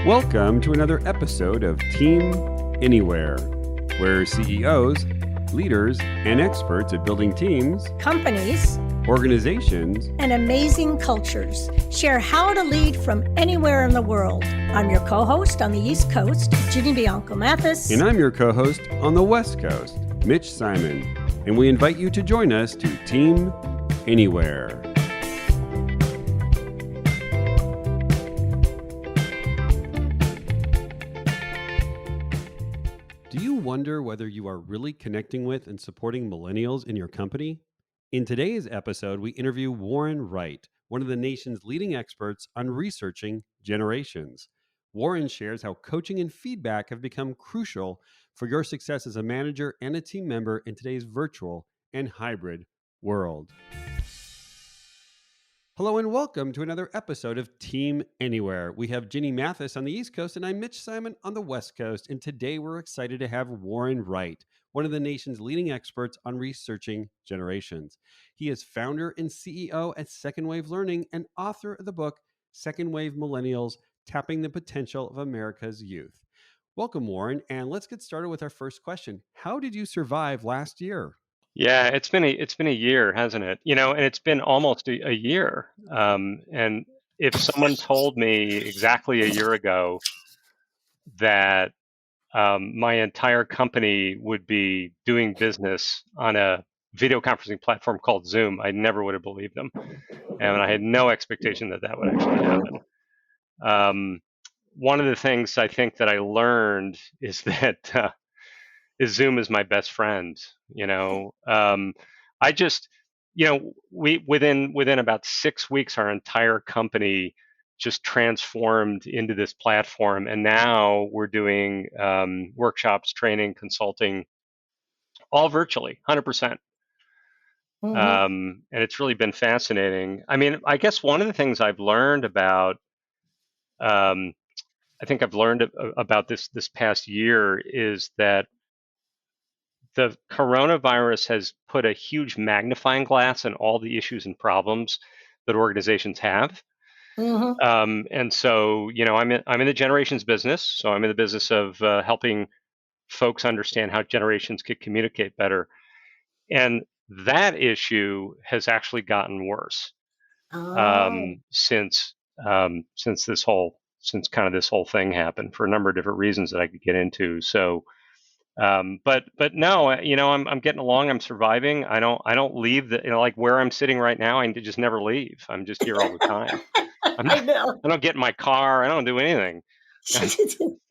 Welcome to another episode of Team Anywhere, where CEOs, leaders, and experts at building teams, companies, organizations, and amazing cultures share how to lead from anywhere in the world. I'm your co-host on the East Coast, Ginny Bianco Mathis. And I'm your co-host on the West Coast, Mitch Simon. And we invite you to join us to Team Anywhere. Do you wonder whether you are really connecting with and supporting millennials in your company? In today's episode, we interview Warren Wright, one of the nation's leading experts on researching generations. Warren shares how coaching and feedback have become crucial for your success as a manager and a team member in today's virtual and hybrid world. Hello and welcome to another episode of Team Anywhere. We have Ginny Mathis on the East Coast and I'm Mitch Simon on the West Coast. And today we're excited to have Warren Wright, one of the nation's leading experts on researching generations. He is founder and CEO at Second Wave Learning and author of the book, Second Wave Millennials, Tapping the Potential of America's Youth. Welcome, Warren. And let's get started with our first question. How did you survive last year? Yeah, it's been a year, hasn't it? And it's been almost a year. And if someone told me exactly a year ago that my entire company would be doing business on a video conferencing platform called Zoom, I never would have believed them, and I had no expectation that that would actually happen. One of the things I think that I learned is that Zoom is my best friend. I just, we within about 6 weeks, our entire company just transformed into this platform, and now we're doing workshops, training, consulting, all virtually, 100%. And it's really been fascinating. I mean, I guess one of the things I've learned about, this past year is that the coronavirus has put a huge magnifying glass on all the issues and problems that organizations have. And so, I'm in the generations business. So I'm in the business of helping folks understand how generations could communicate better. And that issue has actually gotten worse since this whole thing happened, for a number of different reasons that I could get into. So. But no, I'm getting along. I'm surviving. I don't leave like where I'm sitting right now. I just never leave. I'm just here all the time. I know. I don't get in my car. I don't do anything.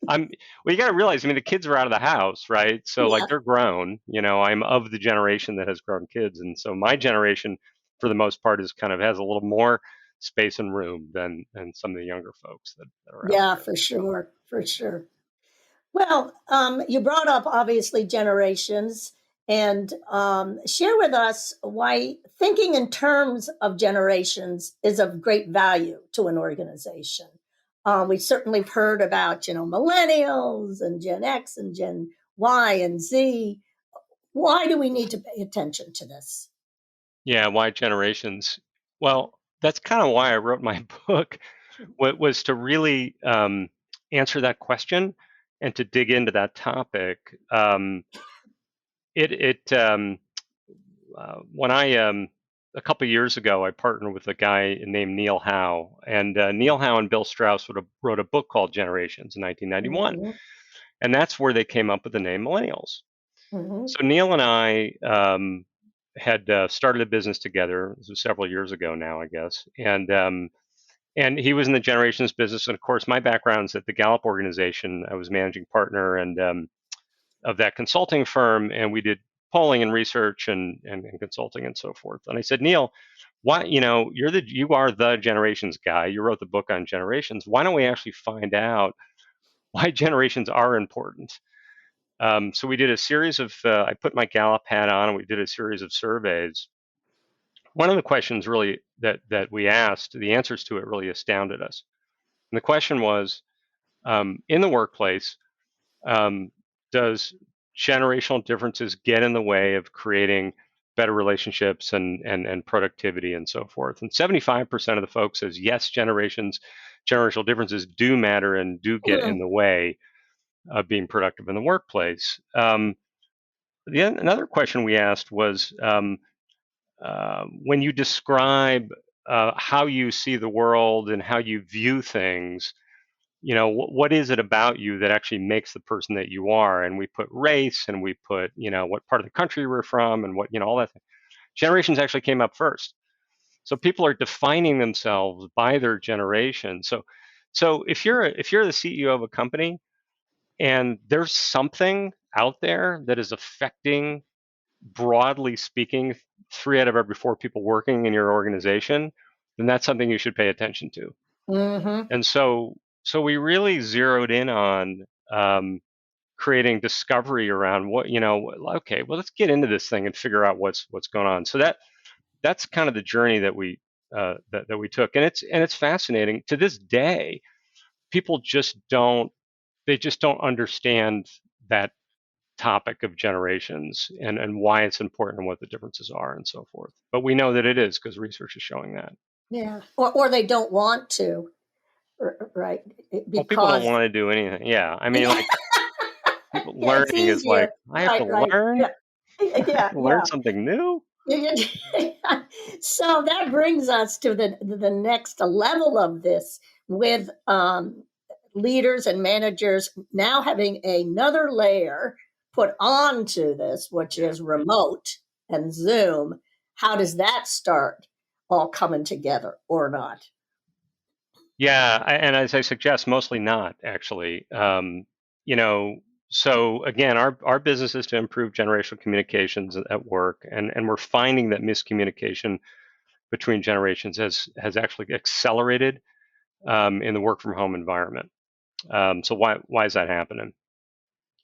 Well, you got to realize, the kids are out of the house, right? So like they're grown. I'm of the generation that has grown kids, and so my generation, for the most part, has a little more space and room than some of the younger folks that are out there. For sure. Well, you brought up, obviously, generations, and share with us why thinking in terms of generations is of great value to an organization. We've certainly heard about, Millennials and Gen X and Gen Y and Z. Why do we need to pay attention to this? Yeah, why generations? Well, that's kind of why I wrote my book, was to really answer that question and to dig into that topic. When a couple of years ago, I partnered with a guy named Neil Howe, and Neil Howe and Bill Strauss wrote a book called Generations in 1991, and that's where they came up with the name Millennials. So Neil and I had started a business together. This was several years ago now, I guess, and he was in the generations business. And of course, my background's at the Gallup organization. I was managing partner and of that consulting firm, and we did polling and research and consulting and so forth. And I said, Neil, why, you are the generations guy. You wrote the book on generations. Why don't we actually find out why generations are important? So we did a series of, I put my Gallup hat on, and we did a series of surveys. One of the questions really that we asked, the answers to it really astounded us. And the question was, in the workplace, does generational differences get in the way of creating better relationships and productivity and so forth? And 75% of the folks says, yes, generations generational differences do matter and do get in the way of being productive in the workplace. Another question we asked was, when you describe how you see the world and how you view things, what is it about you that actually makes the person that you are? And we put race, and we put, what part of the country we're from, and what, all that. Generations actually came up first. So people are defining themselves by their generation. So if you're the CEO of a company and there's something out there that is affecting, broadly speaking, 3 out of every 4 people working in your organization, then that's something you should pay attention to. Mm-hmm. And so we really zeroed in on creating discovery around what, okay, well, let's get into this thing and figure out what's going on. So that's kind of the journey that we that we took, and it's fascinating. To this day, people just don't understand that topic of generations and why it's important and what the differences are and so forth. But we know that it is, because research is showing that. Yeah. Or they don't want to, right? Well, people don't Because want to do anything. Yeah, I mean, like, people yeah, it's learning is like, easier. I have to Right. learn, Yeah. learn something new. So that brings us to the next level of this, with leaders and managers now having another layer put onto this, which is remote and Zoom. How does that start all coming together, or not? Yeah, and as I suggest, mostly not actually. So again, our business is to improve generational communications at work, and we're finding that miscommunication between generations has actually accelerated in the work from home environment. So why is that happening?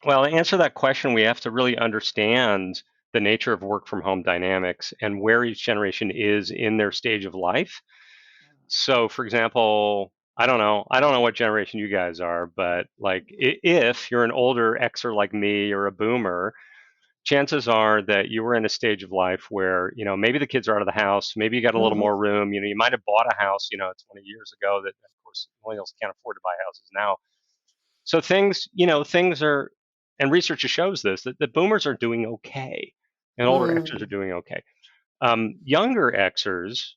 Well, to answer that question, we have to really understand the nature of work from home dynamics and where each generation is in their stage of life. So, for example, I don't know what generation you guys are, but like, if you're an older Xer like me or a boomer, chances are that you were in a stage of life where, maybe the kids are out of the house, maybe you got a little Mhm. more room, you might have bought a house, 20 years ago, that of course millennials can't afford to buy houses now. So things are, and research shows this, that the boomers are doing okay and older Xers are Mm. doing okay. Younger Xers,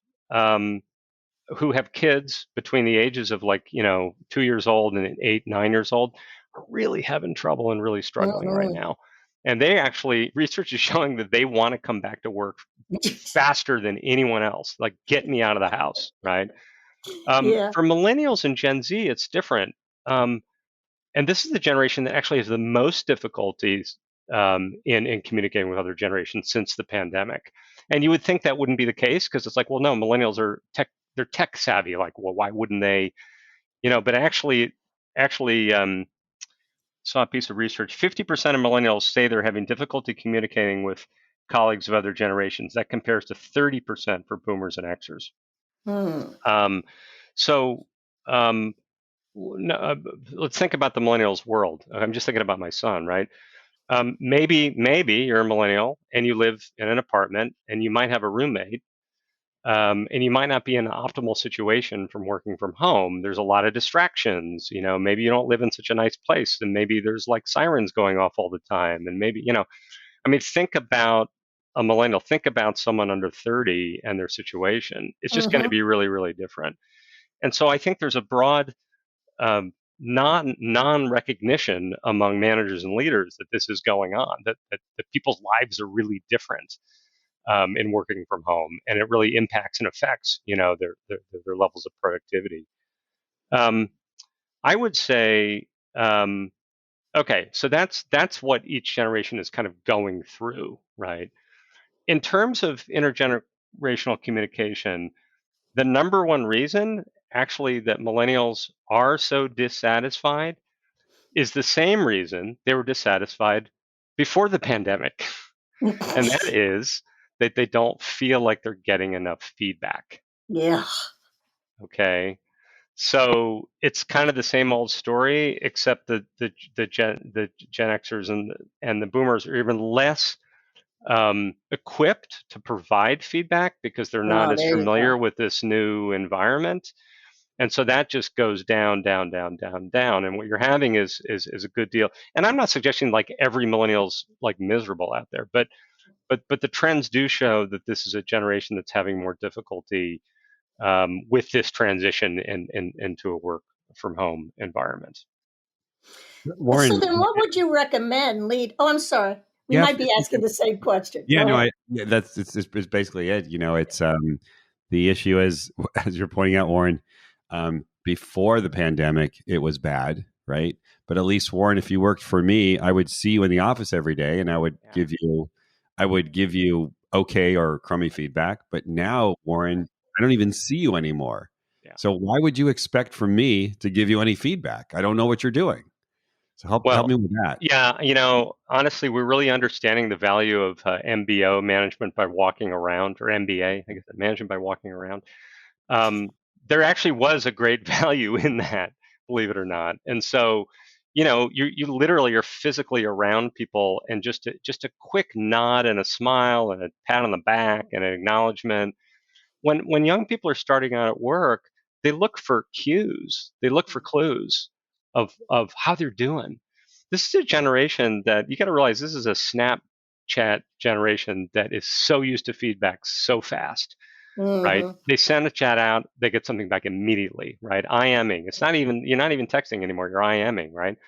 who have kids between the ages of 2 years old and 8, 9 years old, are really having trouble and really struggling right Mhm. now. And they actually, research is showing that they want to come back to work faster than anyone else. Like, get me out of the house, right? Yeah. For millennials and Gen Z, it's different. And this is the generation that actually has the most difficulties in communicating with other generations since the pandemic. And you would think that wouldn't be the case, because it's like, well, no, millennials are they're tech savvy. Like, well, why wouldn't they? But actually, saw a piece of research. 50% of millennials say they're having difficulty communicating with colleagues of other generations. That compares to 30% for boomers and Xers. Mm. Um, so um, no, let's think about the millennials world. I'm just thinking about my son, right? Maybe you're a millennial and you live in an apartment and you might have a roommate, and you might not be in an optimal situation from working from home. There's a lot of distractions. Maybe you don't live in such a nice place, and maybe there's like sirens going off all the time, and maybe I mean, think about a millennial. Think about someone under 30 and their situation. It's just going to Mhm. be really, really different. And so I think there's a broad non-recognition among managers and leaders that this is going on, that people's lives are really different in working from home, and it really impacts and affects their levels of productivity. I would say, okay, so that's what each generation is kind of going through, right? In terms of intergenerational communication, the number one reason actually that millennials are so dissatisfied is the same reason they were dissatisfied before the pandemic. And that is that they don't feel like they're getting enough feedback. Yeah. Okay. So it's kind of the same old story, except the Gen Xers and the Boomers are even less equipped to provide feedback, because they're not Oh, as there you familiar go. with this new environment. And so that just goes down, down, down, down, down. And what you're having is a good deal. And I'm not suggesting like every millennial's like miserable out there, but the trends do show that this is a generation that's having more difficulty with this transition into a work from home environment. So Warren. then what would you recommend lead? Oh, I'm sorry. We Yeah, might be asking the same question. yeah, Go no, ahead. that's it's basically it. It's the issue is, as you're pointing out, Warren, before the pandemic, it was bad, right? But at least, Warren, if you worked for me, I would see you in the office every day, and I would Yeah. give you okay or crummy feedback. But now, Warren, I don't even see you anymore. Yeah. So why would you expect from me to give you any feedback? I don't know what you're doing. So help Well, me with that. yeah, honestly, we're really understanding the value of MBO, management by walking around, or MBA, I guess, management by walking around. There actually was a great value in that, believe it or not. And so, you literally are physically around people, and just a quick nod and a smile and a pat on the back and an acknowledgement. When young people are starting out at work, they look for cues, they look for clues of how they're doing. This is a generation that you got to realize this is a Snapchat generation that is so used to feedback so fast, right? Mm-hmm. They send a chat out, they get something back immediately, right? IMing. It's not even, you're not even texting anymore, you're IMing, right?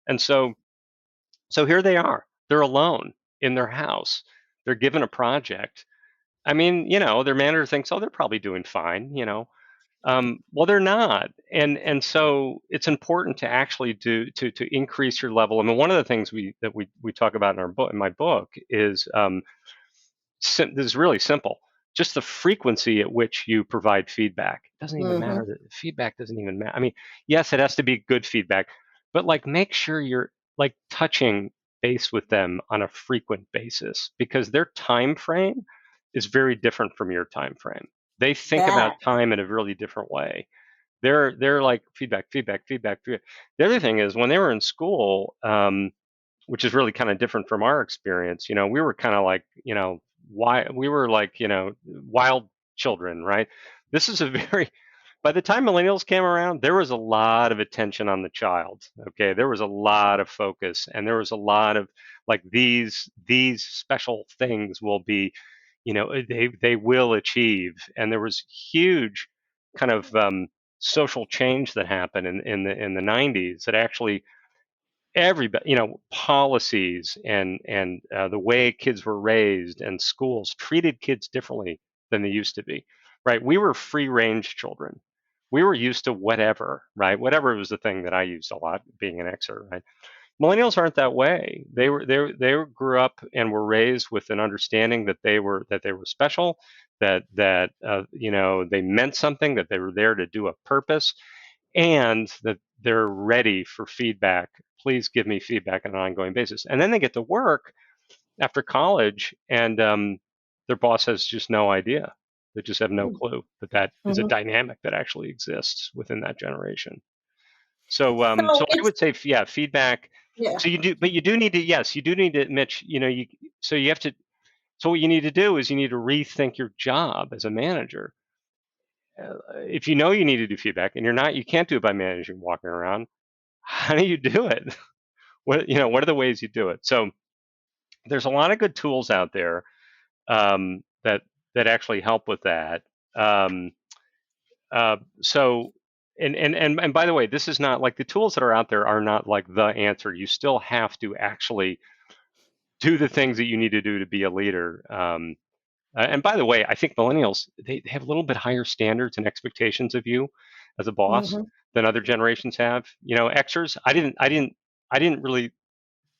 And so here they are. They're alone in their house. They're given a project. I mean, their manager thinks, oh, they're probably doing fine. Well, they're not, and so it's important to actually to increase your level. I mean, one of the things we talk about in our book, in my book, is this is really simple. Just the frequency at which you provide feedback. It doesn't even Mm-hmm. matter. That feedback doesn't even matter. I mean, yes, it has to be good feedback, but like make sure you're like touching base with them on a frequent basis, because their time frame is very different from your time frame. They think That. about time in a really different way. They're like feedback, feedback, feedback, feedback. The other thing is when they were in school, which is really kind of different from our experience. We were kind of like, why we were like, wild children, right? This is a very, by the time millennials came around, there was a lot of attention on the child. Okay, there was a lot of focus, and there was a lot of like these special things will be, they will achieve, and there was huge kind of social change that happened in the 90s that actually everybody, policies and the way kids were raised and schools treated kids differently than they used to be, right? We were free range children. We were used to whatever, right? Whatever was the thing that I used a lot, being an Xer, right? Millennials aren't that way. They grew up and were raised with an understanding that they were special, that they meant something, that they were there to do a purpose, and that they're ready for feedback. Please give me feedback on an ongoing basis. And then they get to work after college, and their boss has just no idea. They just have no clue that is a Mm-hmm. dynamic that actually exists within that generation. So, So so I it's would say, yeah, feedback. yeah. So you do need to, yes, you do need to, Mitch. So you have to. So what you need to do is you need to rethink your job as a manager. If you know you need to do feedback and you can't do it by managing walking around. How do you do it? What are the ways you do it? So there's a lot of good tools out there that actually help with that. So and by the way, this is not like the tools that are out there are not like the answer. You still have to actually do the things that you need to do to be a leader. And by the way, I think millennials they have a little bit higher standards and expectations of you as a boss Mm-hmm. than other generations have. Xers, I didn't really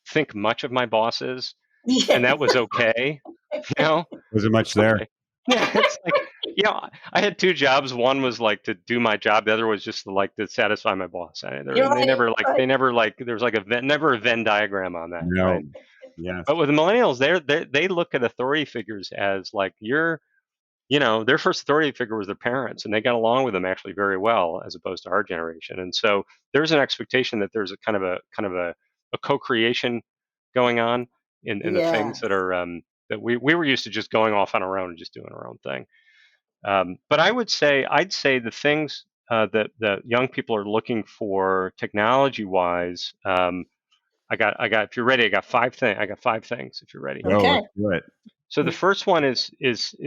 think much of my bosses, Yeah. and that was okay. You know, Wasn't much it's there. okay. Yeah, it's like I had two jobs. One was like to do my job. The other was just to satisfy my boss. You're They right. they never there was like never a Venn diagram on that, No. right? Yes. But with the millennials, they look at authority figures as like their first authority figure was their parents, and they got along with them actually very well, as opposed to our generation. And so there's an expectation that there's a kind of a co-creation going on in the Yeah. things that are that we were used to just going off on our own and just doing our own thing. But I'd say the things that young people are looking for technology-wise. I got. If you're ready, I got five things. If you're ready. Oh, Okay. let's do it. So the first one is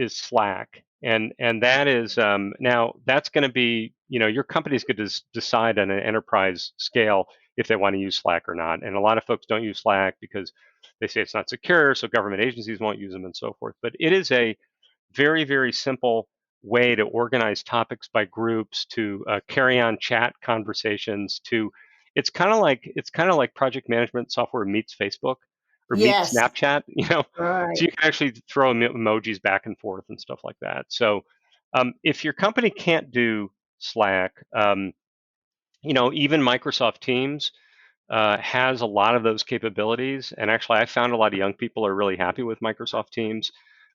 Slack, and that is now that's going to be, your company's going to decide on an enterprise scale if they want to use Slack or not. And a lot of folks don't use Slack because they say it's not secure, so government agencies won't use them and so forth. But it is a very, very simple way to organize topics by groups, to carry on chat conversations. It's kind of like project management software meets Facebook or meets Yes. Snapchat. So Right. you can actually throw emojis back and forth and stuff like that. So if your company can't do Slack, even Microsoft Teams has a lot of those capabilities. And actually, I found a lot of young people are really happy with Microsoft Teams.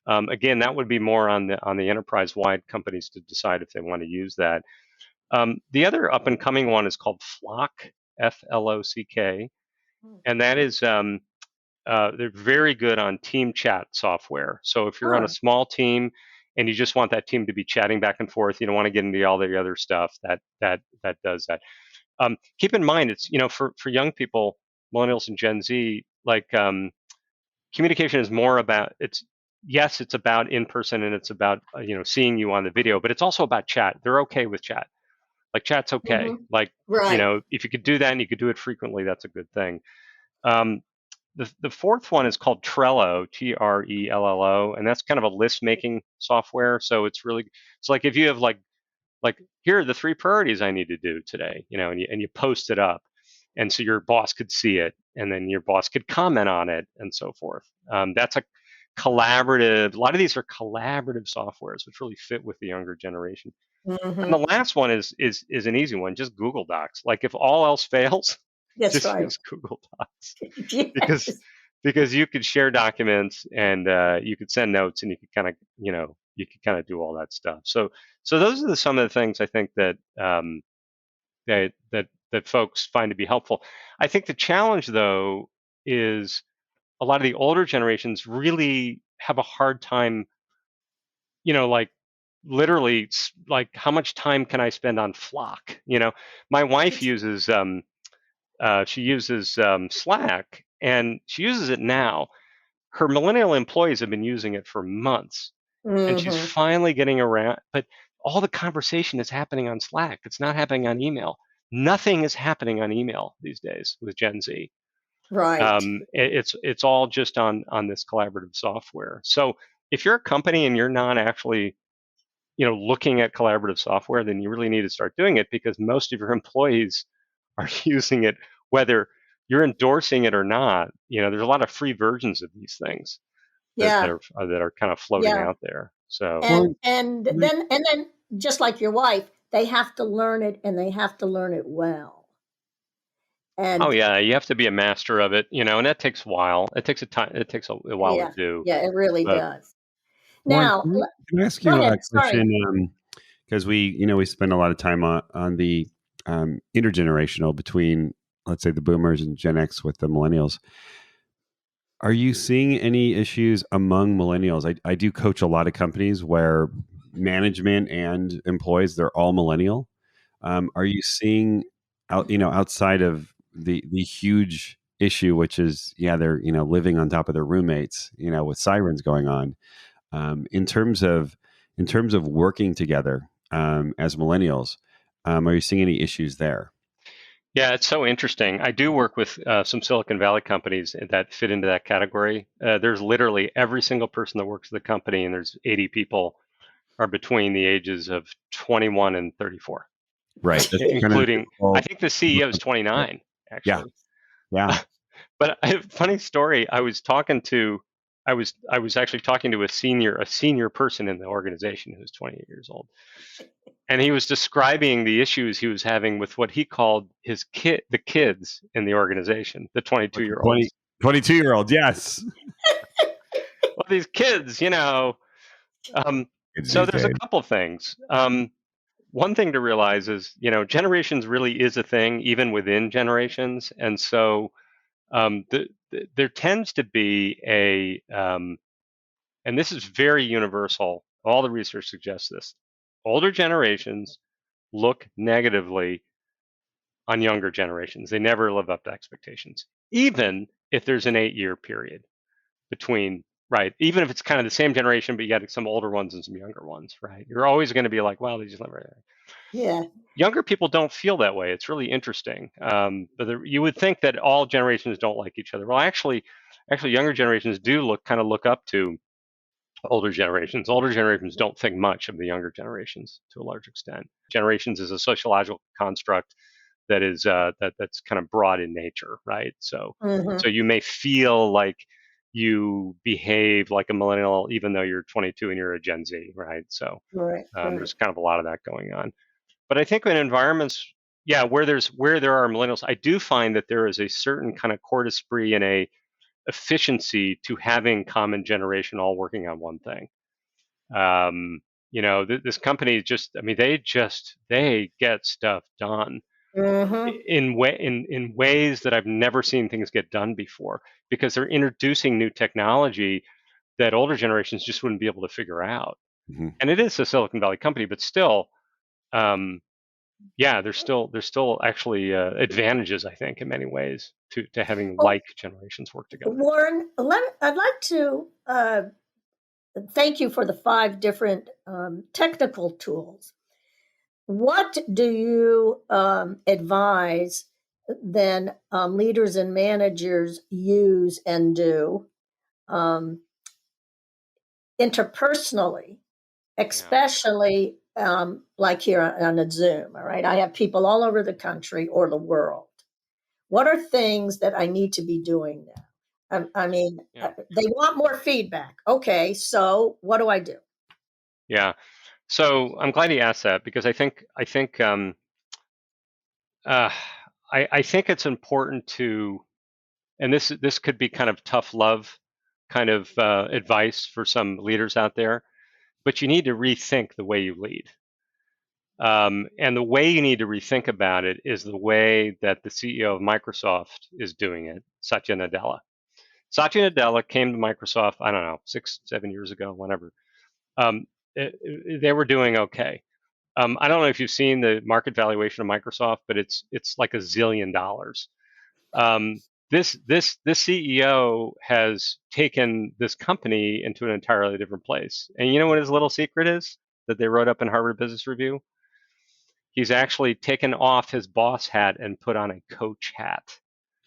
Again, that would be more on the enterprise-wide companies to decide if they want to use that. The other up-and-coming one is called Flock, Flock, and that is they're very good on team chat software. So if you're on a small team and you just want that team to be chatting back and forth, you don't want to get into all the other stuff, that does that. Keep in mind, it's for young people, millennials and Gen Z, like communication is more about it's about in person and it's about seeing you on the video, but it's also about chat. They're okay with chat. Like chat's okay. Like Right. if you could do that and you could do it frequently, that's a good thing. The fourth one is called Trello, Trello, and that's kind of a list making software. So it's like if you have like here are the 3 priorities I need to do today, and you post it up, and so your boss could see it, and then your boss could comment on it, and so forth. That's a collaborative. A lot of these are collaborative softwares, which really fit with the younger generation. And the last one is an easy one, just Google Docs. Like if all else fails, That's just right. use Google Docs Yes. because you could share documents and you could send notes and you could kind of do all that stuff. So those are some of the things I think that that folks find to be helpful. I think the challenge though is a lot of the older generations really have a hard time, like literally like how much time can I spend on Flock? My wife uses Slack, and she uses it now. Her millennial employees have been using it for months, and she's finally getting around. But all the conversation is happening on Slack. It's not happening on email. Nothing is happening on email these days with Gen Z. Right. It's all just on this collaborative software. So if you're a company and you're not actually looking at collaborative software, then you really need to start doing it because most of your employees are using it, whether you're endorsing it or not. There's a lot of free versions of these things that are kind of floating out there. So and then just like your wife, they have to learn it and they have to learn it well. And you have to be a master of it, and that takes a while. It takes a while to do. Yeah, it really does. Warren, Now, can I ask go you ahead. a question? Because we spend a lot of time on the intergenerational between, let's say, the boomers and Gen X with the millennials. Are you seeing any issues among millennials? I do coach a lot of companies where management and employees, they're all millennial. Are you seeing outside of the huge issue, which is they're living on top of their roommates, with sirens going on, in terms of working together as millennials, are you seeing any issues there? Yeah, it's so interesting. I do work with some Silicon Valley companies that fit into that category. There's literally every single person that works at the company, and there's 80 people, are between the ages of 21 and 34. Right. Including, I think the CEO is 29, actually. Yeah. But I have a funny story. I was actually talking to a senior person in the organization who's 28 years old. And he was describing the issues he was having with what he called the kids in the organization, the 22-year-olds. 22-year-olds, yes. Well, these kids, so there's a couple things. One thing to realize is, generations really is a thing, even within generations. And so there tends to be and this is very universal, all the research suggests this, older generations look negatively on younger generations. They never live up to expectations, even if there's an 8-year period between, right? Even if it's kind of the same generation, but you got some older ones and some younger ones, right? You're always going to be like, well, they just never. Yeah. Younger people don't feel that way. It's really interesting. But you would think that all generations don't like each other. Well, actually, younger generations do look up to older generations. Older generations don't think much of the younger generations to a large extent. Generations is a sociological construct that is that's kind of broad in nature, right? So you may feel like you behave like a millennial even though you're 22 and you're a Gen Z, right? So there's kind of a lot of that going on. But I think in environments, where there are millennials, I do find that there is a certain kind of court esprit and a efficiency to having common generation all working on one thing. This company they get stuff done in ways that I've never seen things get done before, because they're introducing new technology that older generations just wouldn't be able to figure out. And it is a Silicon Valley company, but still, there's still actually advantages, I think, in many ways to having like generations work together. Warren, I'd like to thank you for the 5 different technical tools. What do you advise then leaders and managers use and do interpersonally, especially like here on a Zoom? All right, I have people all over the country or the world. What are things that I need to be doing now? They want more feedback. Okay, so what do I do? Yeah. So I'm glad you asked that, because I think it's important to, and this could be kind of tough love kind of advice for some leaders out there, but you need to rethink the way you lead. And the way you need to rethink about it is the way that the CEO of Microsoft is doing it, Satya Nadella. Satya Nadella came to Microsoft, I don't know, 6-7 years ago, whenever. They were doing okay. I don't know if you've seen the market valuation of Microsoft, but it's like $1 zillion. This CEO has taken this company into an entirely different place. And you know what his little secret is that they wrote up in Harvard Business Review? He's actually taken off his boss hat and put on a coach hat.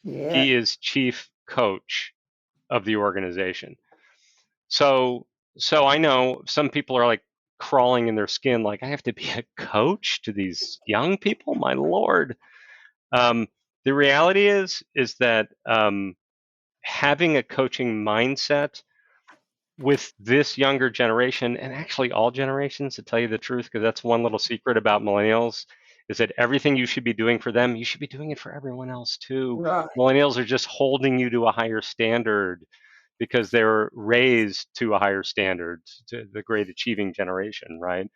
Yeah. He is chief coach of the organization. So I know some people are like crawling in their skin, like, I have to be a coach to these young people? My Lord. The reality is that having a coaching mindset with this younger generation, and actually all generations, to tell you the truth, because that's one little secret about millennials, is that everything you should be doing for them, you should be doing it for everyone else too. Right. Millennials are just holding you to a higher standard because they're raised to a higher standard, to the great achieving generation, right?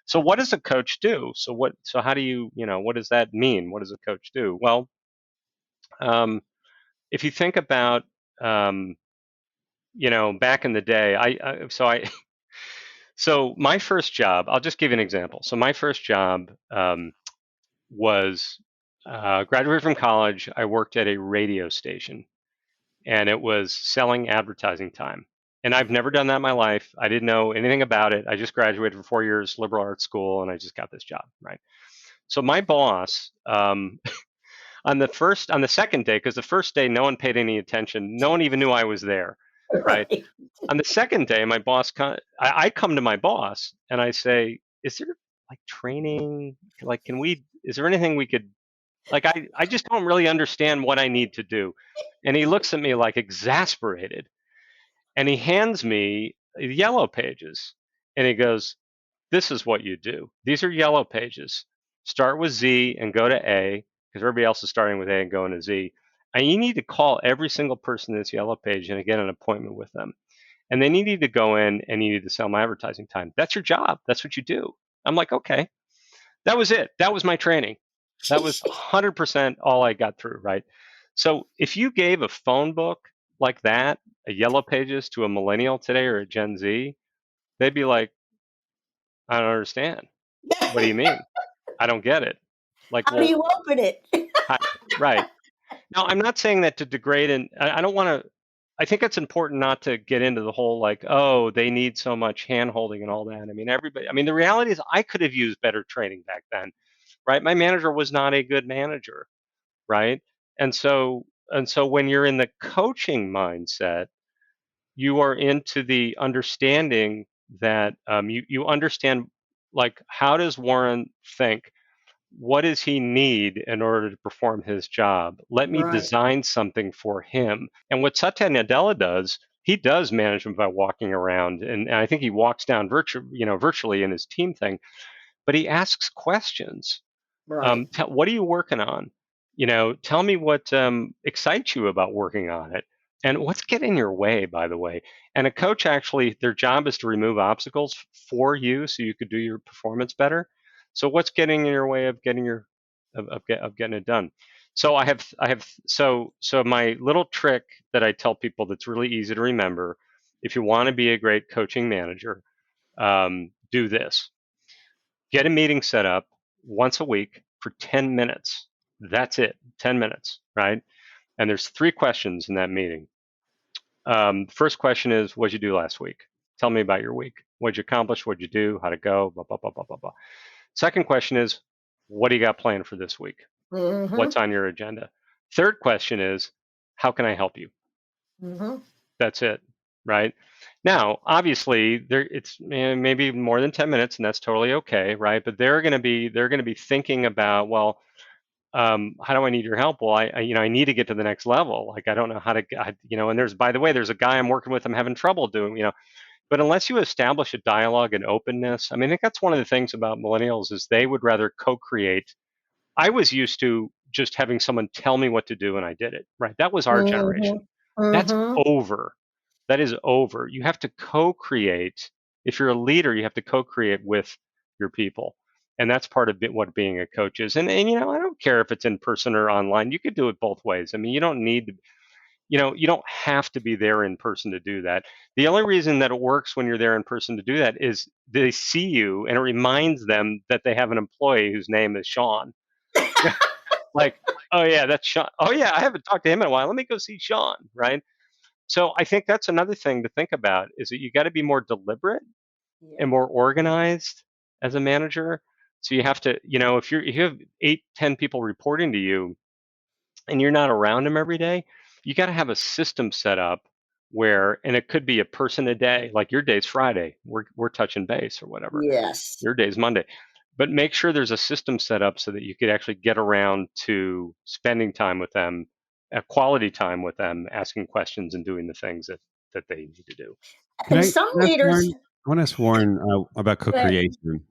So what does a coach do? So how do you, what does that mean? What does a coach do? Well, if you think about, back in the day, so my first job, I'll just give you an example. So my first job was graduated from college. I worked at a radio station, and it was selling advertising time. And I've never done that in my life. I didn't know anything about it. I just graduated for 4 years liberal arts school, and I just got this job, right? So my boss, on the second day, because the first day no one paid any attention, no one even knew I was there, right? On the second day, my boss, I come to my boss and I say, is there like training? Like, is there anything we could, like, I just don't really understand what I need to do. And he looks at me like exasperated, and he hands me yellow pages, and he goes, this is what you do. These are yellow pages. Start with Z and go to A, because everybody else is starting with A and going to Z. And you need to call every single person in this yellow page and get an appointment with them. And then you need to go in and you need to sell my advertising time. That's your job. That's what you do. I'm like, okay. That was it. That was my training. That was 100% all I got through, right? So if you gave a phone book like that, a yellow pages, to a millennial today or a Gen Z, they'd be like, I don't understand. What do you mean? I don't get it. Like, How do you open it? Right. Now, I'm not saying that to degrade, and I don't want to. I think it's important not to get into the whole like, oh, they need so much hand holding and all that. I mean, everybody. I mean, the reality is, I could have used better training back then, right? My manager was not a good manager, right? And so when you're in the coaching mindset, you are into the understanding that you understand, like, how does Warren think? What does he need in order to perform his job? Let me Right. design something for him. And what Satya Nadella does, he does management by walking around, and I think he walks down virtually in his team thing, but he asks questions. Right. What are you working on? Tell me what excites you about working on it, and what's getting in your way, by the way. And a coach, actually, their job is to remove obstacles for you so you could do your performance better. So what's getting in your way of getting it done? So so my little trick that I tell people that's really easy to remember, if you want to be a great coaching manager, do this. Get a meeting set up once a week for 10 minutes. That's it, 10 minutes, right? And there's 3 questions in that meeting. First question is, what'd you do last week? Tell me about your week. What'd you accomplish? What'd you do? How'd it go? Blah, blah, blah, blah, blah, blah. Second question is, what do you got planned for this week? Mm-hmm. What's on your agenda? Third question is, how can I help you? Mm-hmm. That's it, right? Now, obviously, it's maybe more than 10 minutes, and that's totally okay, right? But they're going to be thinking about, well, how do I need your help? Well, I need to get to the next level. Like, I don't know how to, and by the way, there's a guy I'm working with, I'm having trouble doing, but unless you establish a dialogue and openness, I mean, I think that's one of the things about millennials is they would rather co-create. I was used to just having someone tell me what to do and I did it, right? That was our generation. That's Mm-hmm. over. That is over. You have to co-create. If you're a leader, you have to co-create with your people. And that's part of what being a coach is. And I don't care if it's in person or online. You could do it both ways. I mean, you don't need to, you don't have to be there in person to do that. The only reason that it works when you're there in person to do that is they see you and it reminds them that they have an employee whose name is Sean. Like, oh yeah, that's Sean. Oh yeah, I haven't talked to him in a while. Let me go see Sean, right? So I think that's another thing to think about is that you got to be more deliberate and more organized as a manager. So you have to, if you have 8, 10 people reporting to you and you're not around them every day, you got to have a system set up where, and it could be a person a day, like your day's Friday, we're touching base or whatever. Yes. Your day's Monday. But make sure there's a system set up so that you could actually get around to spending time with them, quality time with them, asking questions and doing the things that they need to do. And some leaders. I want to ask Warren about co-creation.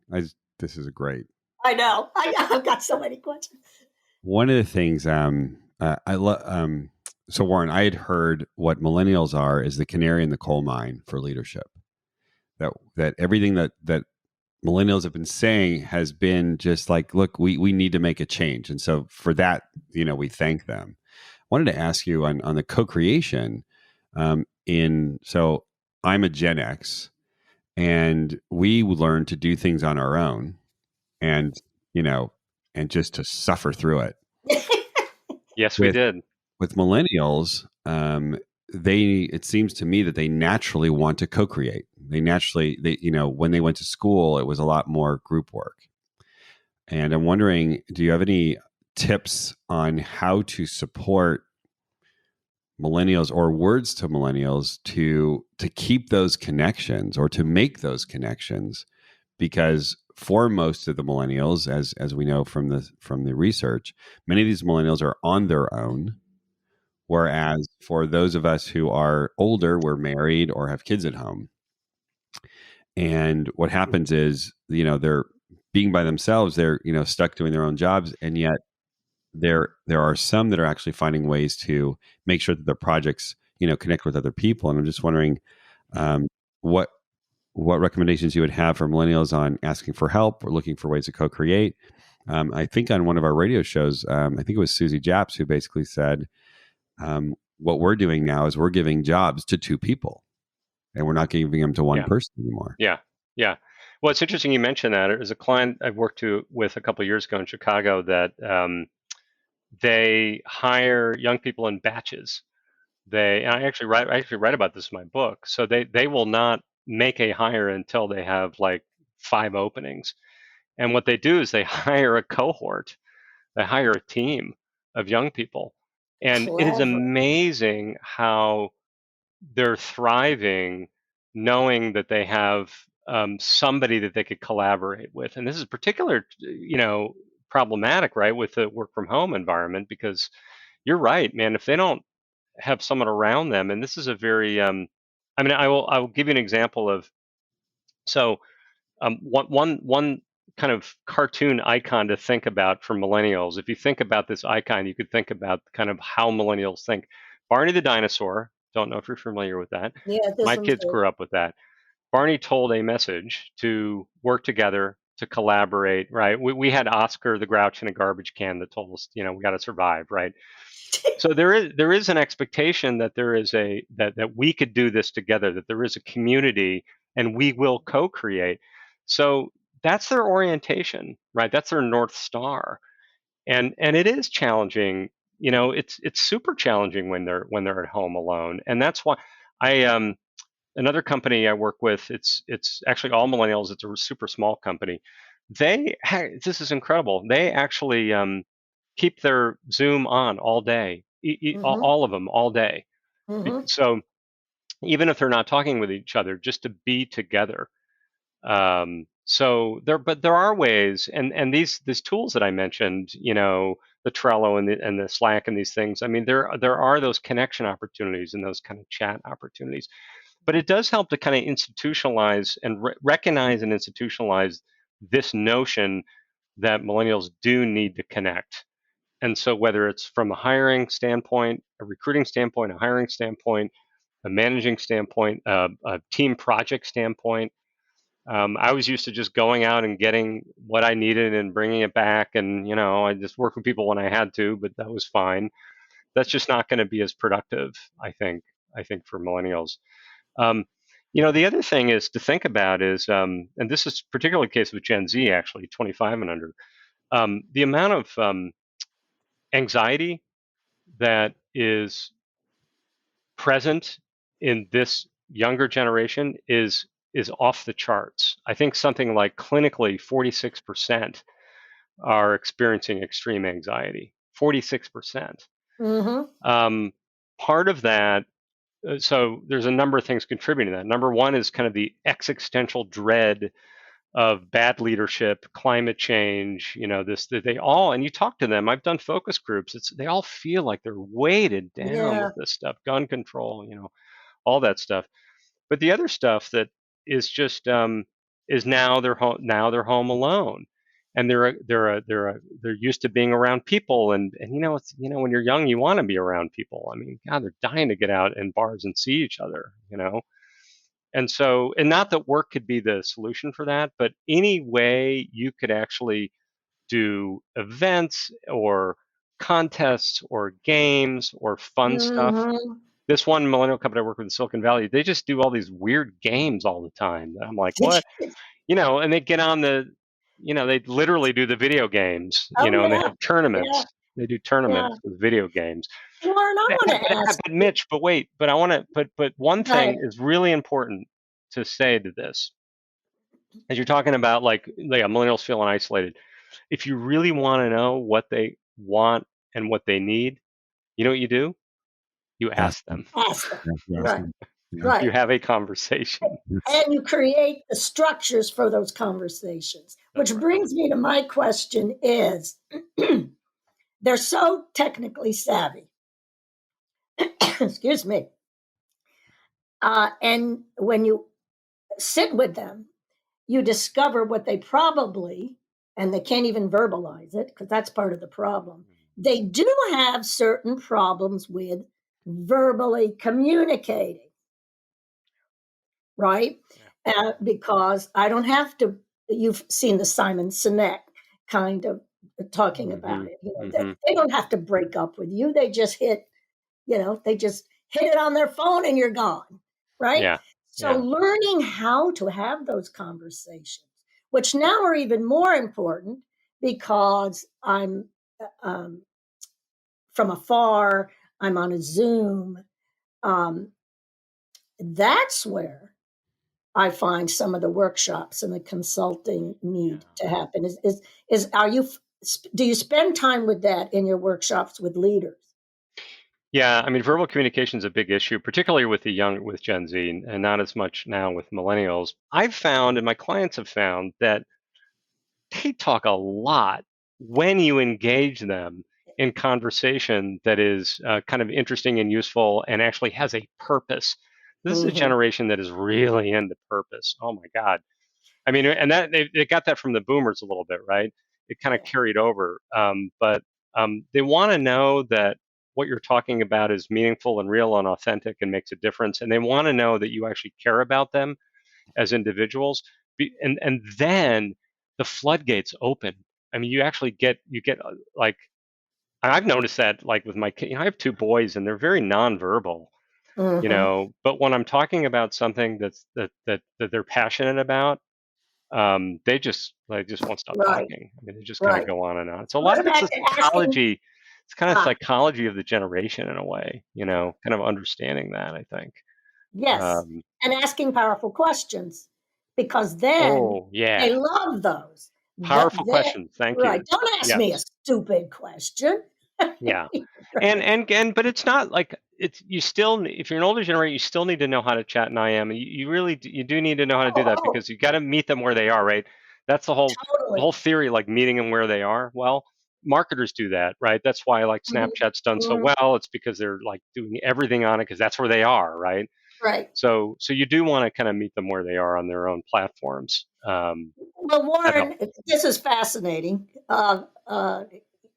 This is great. I know. I've got so many questions. One of the things I love. So Warren, I had heard what millennials are is the canary in the coal mine for leadership. That everything that millennials have been saying has been just like, look, we need to make a change. And so for that, we thank them. I wanted to ask you on the co-creation so I'm a Gen X and we learn to do things on our own and just to suffer through it. Yes, we did. With millennials, it seems to me that they naturally want to co-create. When they went to school, it was a lot more group work. And I'm wondering, do you have any tips on how to support millennials or words to millennials to keep those connections or to make those connections? Because for most of the millennials, as we know from the research, many of these millennials are on their own. Whereas for those of us who are older, we're married or have kids at home. And what happens is, they're being by themselves, they're, stuck doing their own jobs. And yet there are some that are actually finding ways to make sure that their projects, connect with other people. And I'm just wondering what recommendations you would have for millennials on asking for help or looking for ways to co-create. I think on one of our radio shows, I think it was Susie Japs who basically said, what we're doing now is we're giving jobs to 2 people and we're not giving them to one person anymore. Yeah. Yeah. Well, it's interesting you mentioned that. There's a client I worked with a couple of years ago in Chicago that they hire young people in batches. And I actually write about this in my book. So they will not make a hire until they have like 5 openings. And what they do is they hire a cohort, they hire a team of young people. And it is Clever. amazing how they're thriving knowing that they have somebody that they could collaborate with. And this is particular, problematic, right, with the work from home environment, because you're right, man. If they don't have someone around them, and this is a very, I will give you an example of, so one kind of cartoon icon to think about for millennials. If you think about this icon, you could think about kind of how millennials think. Barney the dinosaur. Don't know if you're familiar with that. Yeah, this My one's kids good. grew up with that. Barney told a message to work together, to collaborate, right? We had Oscar the Grouch in a garbage can that told us, we got to survive, right? So there is an expectation that there is that we could do this together, that there is a community and we will co-create. So that's their orientation, right? That's their North Star. And it is challenging. It's super challenging when they're at home alone. And that's why I another company I work with, it's actually all millennials. It's a super small company. This is incredible. They actually keep their Zoom on all day, Mm-hmm. all of them all day. Mm-hmm. So even if they're not talking with each other, just to be together. But there are ways, and these tools that I mentioned, the Trello and the Slack and these things. I mean, there are those connection opportunities and those kind of chat opportunities. But it does help to kind of institutionalize and recognize and institutionalize this notion that millennials do need to connect. And so, whether it's from a hiring standpoint, a recruiting standpoint, a hiring standpoint, a managing standpoint, a team project standpoint, I was used to just going out and getting what I needed and bringing it back. And, I just worked with people when I had to, but that was fine. That's just not going to be as productive, I think, for millennials. Um, the other thing is to think about is, and this is particularly the case with Gen Z, actually, 25 and under, the amount of anxiety that is present in this younger generation is off the charts. I think something like clinically 46% are experiencing extreme anxiety. 46%. Mm-hmm. Part of that, so there's a number of things contributing to that. Number one is kind of the existential dread of bad leadership, climate change, this, that they all, and you talk to them, I've done focus groups, they all feel like they're weighted down Yeah. with this stuff, gun control, all that stuff. But the other stuff that is just is now they're home alone, and they're used to being around people, and it's when you're young you want to be around people. I mean, God, they're dying to get out in bars and see each other, and so, and not that work could be the solution for that, but any way you could actually do events or contests or games or fun stuff. Mm-hmm. This one millennial company I work with in Silicon Valley, they just do all these weird games all the time. I'm like, what? And they get on they literally do the video games, Oh and they yeah. have tournaments. Yeah. They do Yeah. tournaments with video games. Lauren, I want to ask. But Mitch, but wait, but I want to, but one Go ahead. thing is really important to say to this, as you're talking about like millennials feeling isolated. If you really want to know what they want and what they need, you know what you do? You ask them. Ask them. Yeah, Right. yeah. Right. You have a conversation. And you create the structures for those conversations, which That's right. brings me to my question is, they're so technically savvy. Excuse me. And when you sit with them, you discover what they probably, and they can't even verbalize it because that's part of the problem. They do have certain problems with verbally communicating, right? Yeah. Because I don't have to, you've seen the Simon Sinek kind of talking about it. They don't have to break up with you. They just hit, they just hit it on their phone and you're gone, right? Yeah. So learning how to have those conversations, which now are even more important because I'm from afar, I'm on a Zoom. That's where I find some of the workshops and the consulting need to happen. Do you spend time with that in your workshops with leaders? Yeah, I mean, verbal communication is a big issue, particularly with with Gen Z, and not as much now with millennials. I've found, and my clients have found, that they talk a lot when you engage them in conversation that is kind of interesting and useful and actually has a purpose. This is a generation that is really into purpose. Oh my God. I mean, and that they got that from the boomers a little bit, right? It kind of carried over. But they want to know that what you're talking about is meaningful and real and authentic and makes a difference. And they want to know that you actually care about them as individuals. And then the floodgates open. I mean, you get like, I've noticed that like with my kid, I have two boys and they're very nonverbal, but when I'm talking about something that they're passionate about, they just won't stop Right. talking. I mean, they just kind of go on and on. So a lot What of it's about the asking? psychology. It's kind of psychology of the generation in a way, kind of understanding that, I think. Yes, Um, and asking powerful questions because then oh yeah, they love those. powerful That question. Thank right. you. Don't ask me a Yes. stupid question. Yeah. Right. But it's not like it's you still if you're an older generation, you still need to know how to chat in IM. You really you do need to know how to do that Oh, because you got to meet them where they are, right? That's the totally. whole theory, like meeting them where they are. Well, marketers do that, right? That's why like Mhm, Snapchat's done so mhm. well. It's because they're like doing everything on it because that's where they are, right? Right. So you do want to kind of meet them where they are on their own platforms. Well, That Warren, helps. this is fascinating.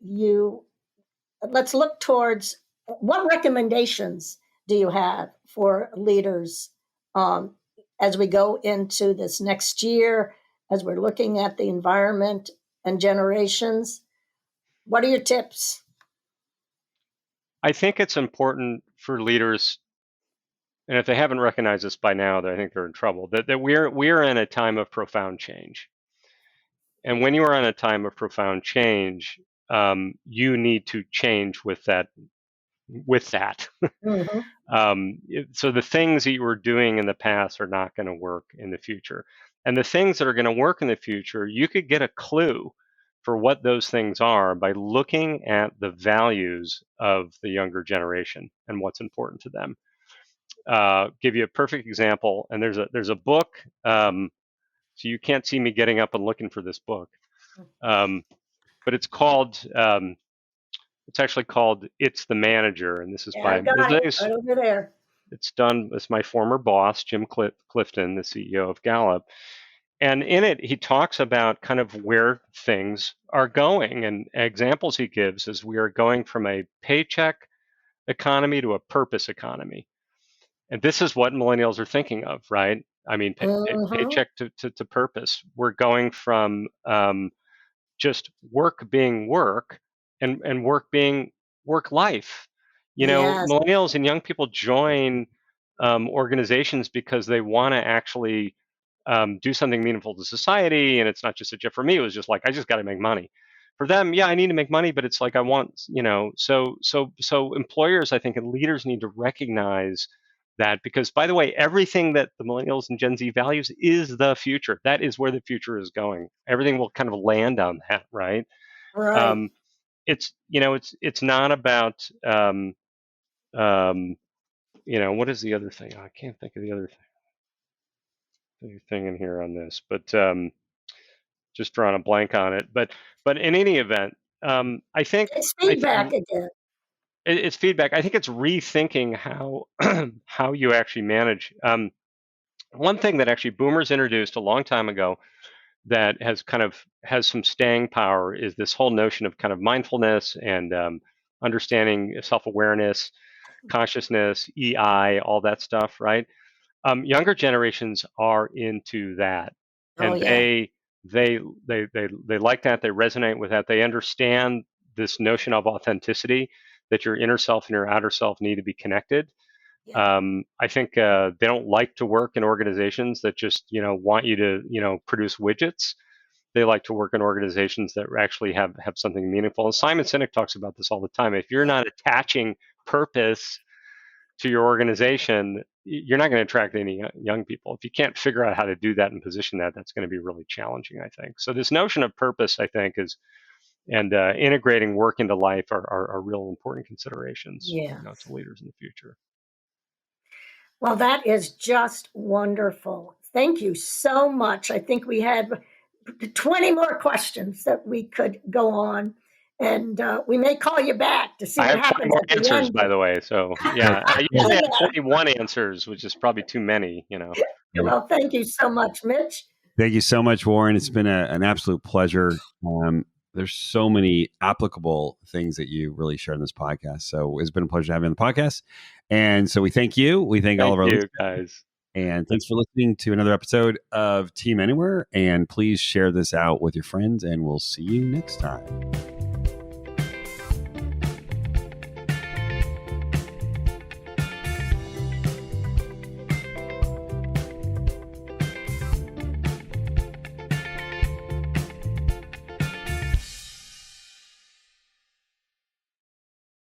You let's look towards what recommendations do you have for leaders um, as we go into this next year, as we're looking at the environment and generations? What are your tips? I think it's important for leaders, and if they haven't recognized this by now, I think they're in trouble. That we're in a time of profound change, and when you are in a time of profound change, you need to change with that. With that, Mhm. so the things that you were doing in the past are not going to work in the future, and the things that are going to work in the future, you could get a clue for what those things are by looking at the values of the younger generation and what's important to them. Give you a perfect example, and there's a book. So you can't see me getting up and looking for this book, um, but it's actually called "It's the Manager," and this is Yeah, by I've got it right over there. it's my former boss Jim Clifton, the CEO of Gallup, and in it he talks about kind of where things are going, and examples he gives is we are going from a paycheck economy to a purpose economy. And this is what millennials are thinking of, right? I mean, Mhm. paycheck to purpose. We're going from just work being work and work being work life. Yes. Millennials and young people join organizations because they want to actually do something meaningful to society. And it's not just a job for me. It was just like, I just got to make money. For them, yeah, I need to make money, but it's like I want, so employers, I think, and leaders need to recognize that because, by the way, everything that the millennials and Gen Z values is the future. That is where the future is going. Everything will kind of land on that, right? Right. Um, it's not about what is the other thing? I can't think of the other thing in here on this, but just drawing a blank on it. But in any event, I think It's I think feedback again. it's feedback. I think it's rethinking how how you actually manage. One thing that actually boomers introduced a long time ago that has some staying power is this whole notion of kind of mindfulness and understanding self-awareness, consciousness, EI, all that stuff, right? Younger generations are into that, Oh, and yeah. they like that. They resonate with that. They understand this notion of authenticity, that your inner self and your outer self need to be connected. Yeah. I think they don't like to work in organizations that just want you to produce widgets. They like to work in organizations that actually have something meaningful. And Simon Sinek talks about this all the time. If you're not attaching purpose to your organization, you're not going to attract any young people. If you can't figure out how to do that and position that, that's going to be really challenging, I think. So this notion of purpose, I think, and integrating work into life are real important considerations to leaders in the future. Well, that is just wonderful. Thank you so much. I think we had 20 more questions that we could go on, and we may call you back to see what happens at the end. Answers, by the way. So yeah, I usually have 21 answers, which is probably too many. Well, thank you so much, Mitch. Thank you so much, Warren. It's been an absolute pleasure. There's so many applicable things that you really shared in this podcast. So it's been a pleasure having you on the podcast. And so we thank you. We thank all of our listeners, guys. And thanks for listening to another episode of Team Anywhere. And please share this out with your friends, and we'll see you next time.